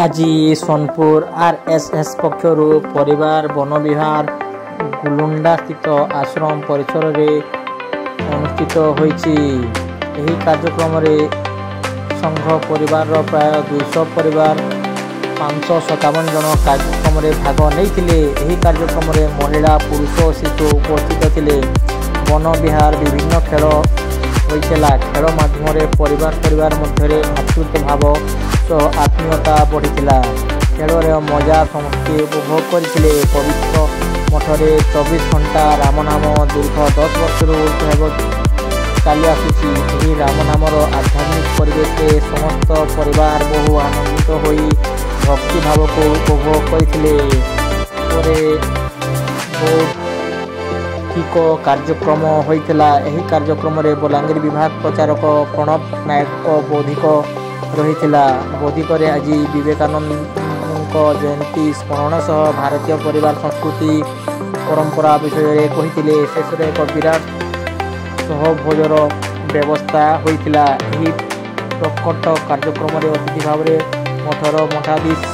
আজি सोनपुर आरएसएस पक्षर परिवार वन विहार गुलुंडा स्थित आश्रम परिसर में अनुष्ठित होईछि। एही कार्यक्रम रे संघ परिवार प्राय 200 परिवार 557 जन कार्यक्रम रे भाग नैथिले। एही कार्यक्रम रे महिला पुरुष शिशु उपस्थित थिले। वन विहार विभिन्न खेल होइछला। खेल माध्यम परिवार मध्य भातृत्व भाव सह आत्मीयता बढ़ीला। खेल मजा समस्ते उपभोग करथिले। पवित्र मठरे 24 घंटा रामनाम दीर्घ 10 वर्ष चली आसुची। यही रामनामर आध्यात्मिक परिवेश समस्त परिवार बहु आनंदित होई भक्ति भाव को उपभोग करथिले। ठीक कार्यक्रम होइतला। एही कार्यक्रम रे बलांगीर विभाग प्रचारक प्रणव नायक बौद्धिक रहितला। बौद्धिक रे आज विवेकानंद जयंती स्मरण सह भारतीय परिवार संस्कृति परंपरा विषय कहिथिले। शेष एक विराट सहभोजर व्यवस्था होइतला। एही प्रकट कार्यक्रम रे अतिथि भाव मठर मठाधीश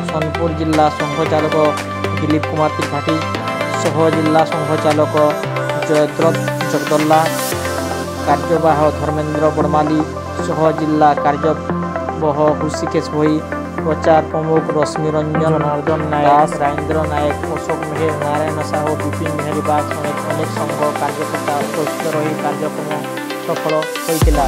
सोनपुर जिला संघचालक दिलीप कुमार त्रिपाठी सह जिला संघचालक जयद्रथ जगदल्ला कार्यवाह धर्मेंद्र बड़माली सह जिला कार्यवाह ऋषिकेश भोई प्रचार प्रमुख रश्मि रंजन नर्दन नायक राजेंद्र नायक अशोक मेहर नारायण साहू विपिन मेहरी बाग अनेक संघ कार्यकर्ता उपस्थित रही कार्यक्रम सफल होइतिला।